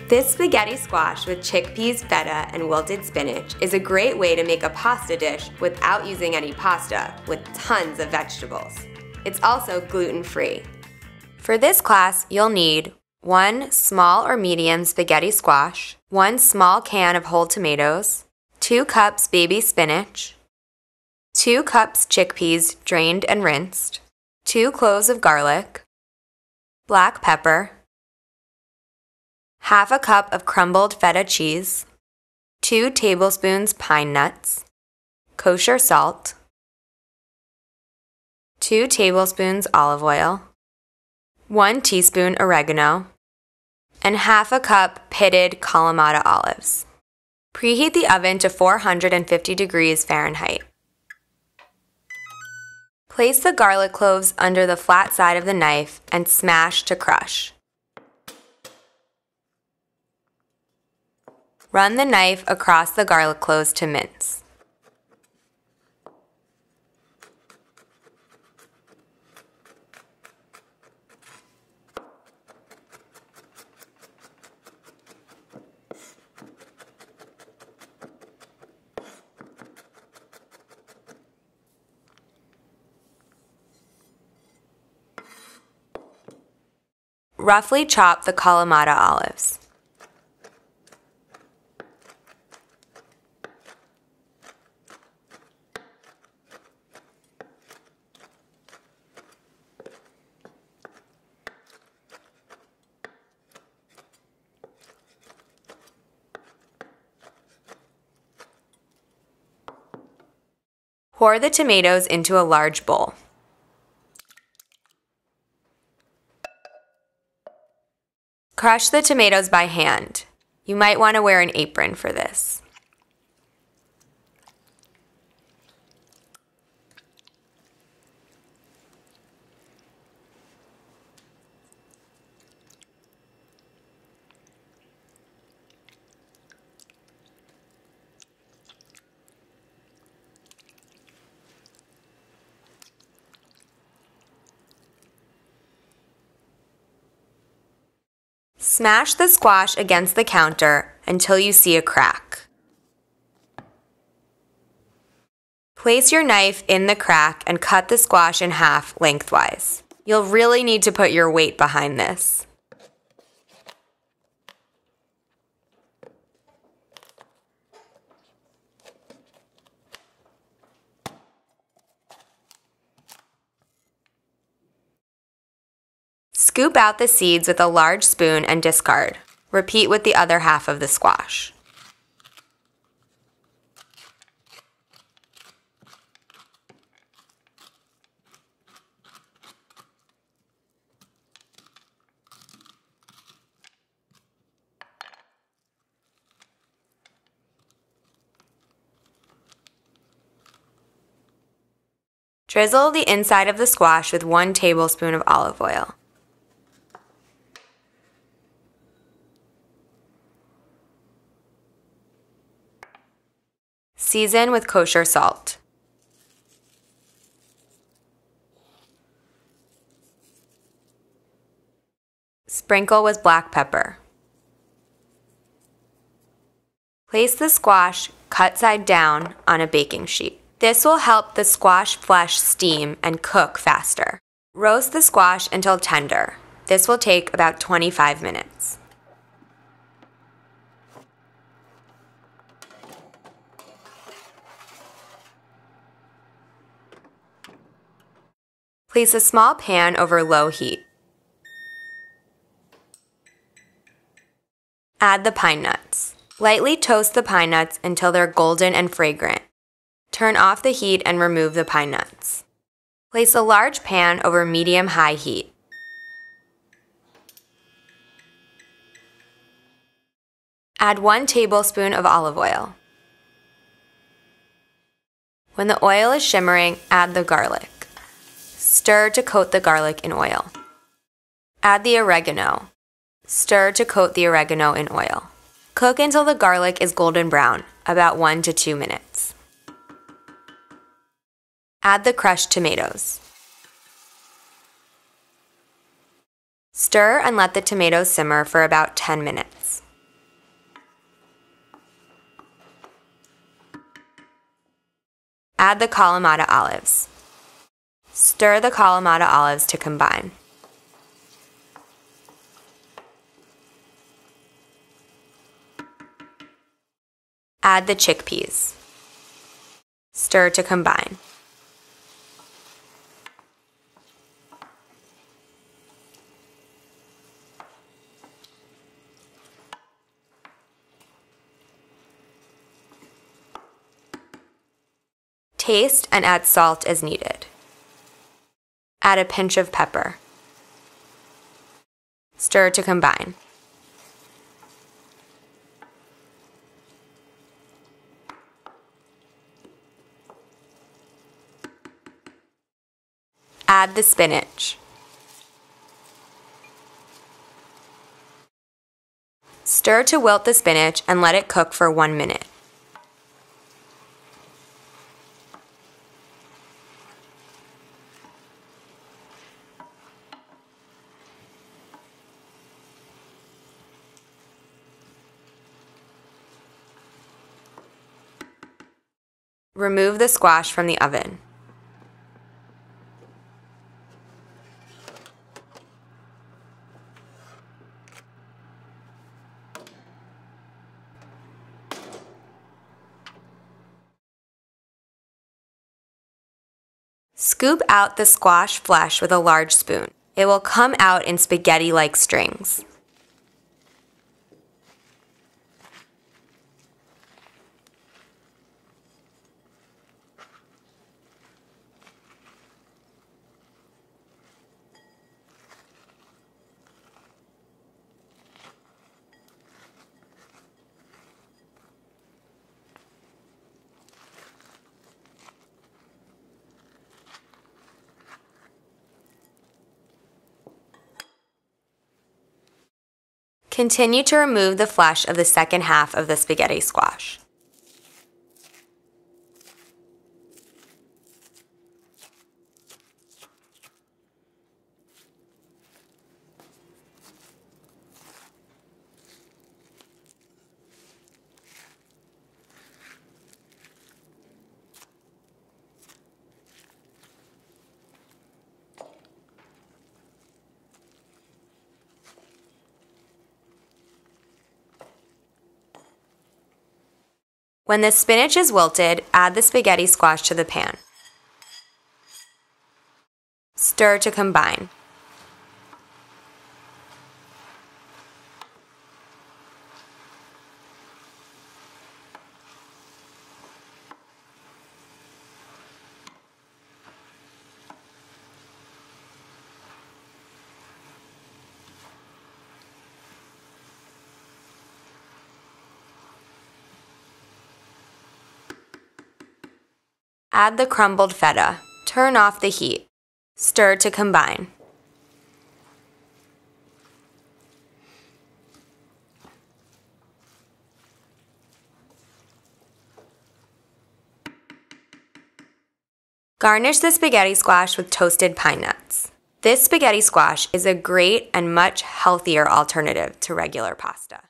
This spaghetti squash with chickpeas, feta, and wilted spinach is a great way to make a pasta dish without using any pasta, with tons of vegetables. It's also gluten-free. For this class, you'll need 1 small or medium spaghetti squash, 1 small can of whole tomatoes, 2 cups baby spinach, 2 cups chickpeas drained and rinsed, 2 cloves of garlic, black pepper, half a cup of crumbled feta cheese, 2 tablespoons pine nuts, kosher salt, 2 tablespoons olive oil, 1 teaspoon oregano, and half a cup pitted Kalamata olives. Preheat the oven to 450 degrees Fahrenheit. Place the garlic cloves under the flat side of the knife and smash to crush. Run the knife across the garlic cloves to mince. Roughly chop the Kalamata olives. Pour the tomatoes into a large bowl. Crush the tomatoes by hand. You might want to wear an apron for this. Smash the squash against the counter until you see a crack. Place your knife in the crack and cut the squash in half lengthwise. You'll really need to put your weight behind this. Scoop out the seeds with a large spoon and discard. Repeat with the other half of the squash. Drizzle the inside of the squash with 1 tablespoon of olive oil. Season with kosher salt. Sprinkle with black pepper. Place the squash cut side down on a baking sheet. This will help the squash flesh steam and cook faster. Roast the squash until tender. This will take about 25 minutes. Place a small pan over low heat. Add the pine nuts. Lightly toast the pine nuts until they're golden and fragrant. Turn off the heat and remove the pine nuts. Place a large pan over medium-high heat. Add 1 tablespoon of olive oil. When the oil is shimmering, add the garlic. Stir to coat the garlic in oil. Add the oregano. Stir to coat the oregano in oil. Cook until the garlic is golden brown, about 1 to 2 minutes. Add the crushed tomatoes. Stir and let the tomatoes simmer for about 10 minutes. Add the Kalamata olives. Stir the Kalamata olives to combine. Add the chickpeas. Stir to combine. Taste and add salt as needed. Add a pinch of pepper. Stir to combine. Add the spinach. Stir to wilt the spinach and let it cook for 1 minute. Remove the squash from the oven. Scoop out the squash flesh with a large spoon. It will come out in spaghetti-like strings. Continue to remove the flesh of the second half of the spaghetti squash. When the spinach is wilted, add the spaghetti squash to the pan. Stir to combine. Add the crumbled feta. Turn off the heat. Stir to combine. Garnish the spaghetti squash with toasted pine nuts. This spaghetti squash is a great and much healthier alternative to regular pasta.